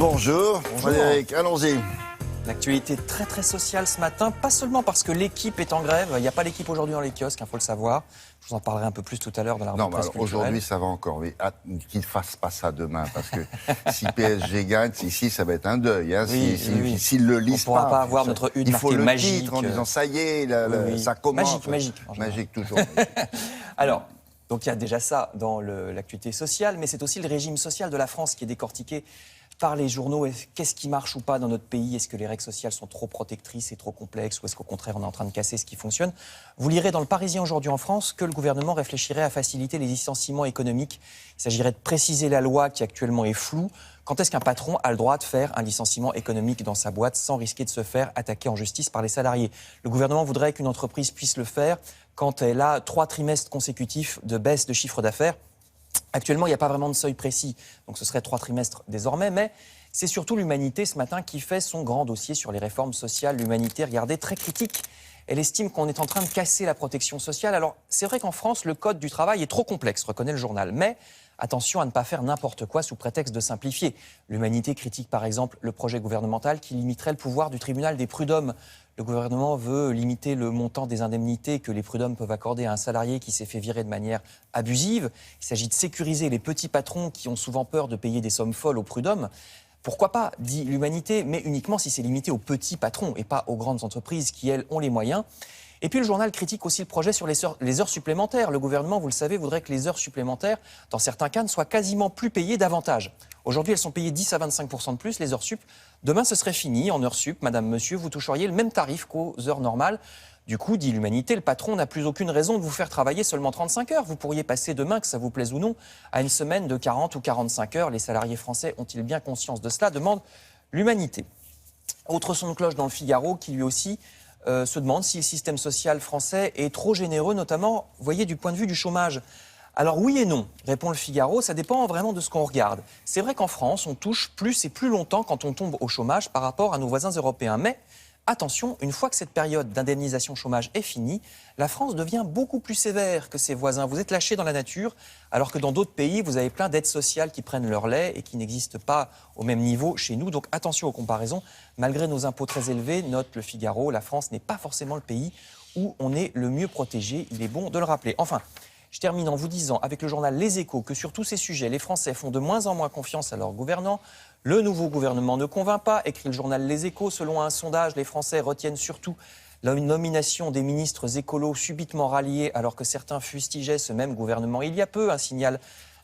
Bonjour, Frédéric, allons-y. L'actualité très très sociale ce matin, pas seulement parce que l'équipe est en grève, il n'y a pas l'équipe aujourd'hui dans les kiosques, il faut le savoir. Je vous en parlerai un peu plus tout à l'heure dans la revue de presse culturelle. Aujourd'hui ça va encore, mais qu'ils ne fassent pas ça demain, parce que si PSG gagne, ici ça va être un deuil. Hein, s'ils le lisent on ne pourra pas avoir notre une il faut marquée le magique. Titre en disant ça y est, ça commence. Magique toujours. Alors, donc il y a déjà ça dans l'actualité sociale, mais c'est aussi le régime social de la France qui est décortiqué par les journaux. Qu'est-ce qui marche ou pas dans notre pays? Est-ce que les règles sociales sont trop protectrices et trop complexes, ou est-ce qu'au contraire on est en train de casser ce qui fonctionne? Vous lirez dans le Parisien aujourd'hui en France que le gouvernement réfléchirait à faciliter les licenciements économiques. Il s'agirait de préciser la loi qui actuellement est floue. Quand est-ce qu'un patron a le droit de faire un licenciement économique dans sa boîte sans risquer de se faire attaquer en justice par les salariés? Le gouvernement voudrait qu'une entreprise puisse le faire quand elle a 3 trimestres consécutifs de baisse de chiffre d'affaires. Actuellement, il n'y a pas vraiment de seuil précis, donc ce serait 3 trimestres désormais, mais c'est surtout l'Humanité ce matin qui fait son grand dossier sur les réformes sociales. L'Humanité, regardez, très critique. Elle estime qu'on est en train de casser la protection sociale. Alors, c'est vrai qu'en France, le code du travail est trop complexe, reconnaît le journal, mais attention à ne pas faire n'importe quoi sous prétexte de simplifier. L'Humanité critique par exemple le projet gouvernemental qui limiterait le pouvoir du tribunal des prud'hommes. Le gouvernement veut limiter le montant des indemnités que les prud'hommes peuvent accorder à un salarié qui s'est fait virer de manière abusive. Il s'agit de sécuriser les petits patrons qui ont souvent peur de payer des sommes folles aux prud'hommes. Pourquoi pas, dit l'Humanité, mais uniquement si c'est limité aux petits patrons et pas aux grandes entreprises qui, elles, ont les moyens. Et puis le journal critique aussi le projet sur les heures supplémentaires. Le gouvernement, vous le savez, voudrait que les heures supplémentaires, dans certains cas, ne soient quasiment plus payées davantage. Aujourd'hui, elles sont payées 10 à 25% de plus, les heures sup. Demain, ce serait fini. En heures sup, madame, monsieur, vous toucheriez le même tarif qu'aux heures normales. Du coup, dit l'Humanité, le patron n'a plus aucune raison de vous faire travailler seulement 35 heures. Vous pourriez passer demain, que ça vous plaise ou non, à une semaine de 40 ou 45 heures. Les salariés français ont-ils bien conscience de cela, demande l'Humanité. Autre son de cloche dans le Figaro qui lui aussi se demande si le système social français est trop généreux, notamment, vous voyez, du point de vue du chômage. Alors oui et non, répond le Figaro, ça dépend vraiment de ce qu'on regarde. C'est vrai qu'en France, on touche plus et plus longtemps quand on tombe au chômage par rapport à nos voisins européens. Mais attention, une fois que cette période d'indemnisation chômage est finie, la France devient beaucoup plus sévère que ses voisins. Vous êtes lâchés dans la nature, alors que dans d'autres pays, vous avez plein d'aides sociales qui prennent leur lait et qui n'existent pas au même niveau chez nous. Donc attention aux comparaisons. Malgré nos impôts très élevés, note le Figaro, la France n'est pas forcément le pays où on est le mieux protégé. Il est bon de le rappeler. Enfin, je termine en vous disant, avec le journal Les Échos, que sur tous ces sujets, les Français font de moins en moins confiance à leurs gouvernants. Le nouveau gouvernement ne convainc pas, écrit le journal Les Échos. Selon un sondage, les Français retiennent surtout la nomination des ministres écolos subitement ralliés, alors que certains fustigeaient ce même gouvernement il y a peu. Un signal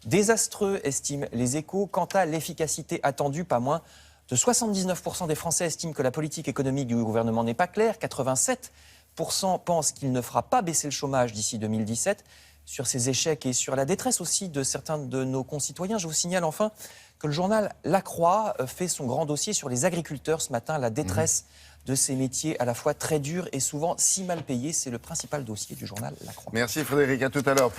désastreux, estiment Les Échos. Quant à l'efficacité attendue, pas moins de 79% des Français estiment que la politique économique du gouvernement n'est pas claire. 87% pensent qu'il ne fera pas baisser le chômage d'ici 2017. Sur ces échecs et sur la détresse aussi de certains de nos concitoyens, je vous signale enfin que le journal La Croix fait son grand dossier sur les agriculteurs ce matin, la détresse de ces métiers à la fois très durs et souvent si mal payés. C'est le principal dossier du journal La Croix. Merci Frédéric, à tout à l'heure.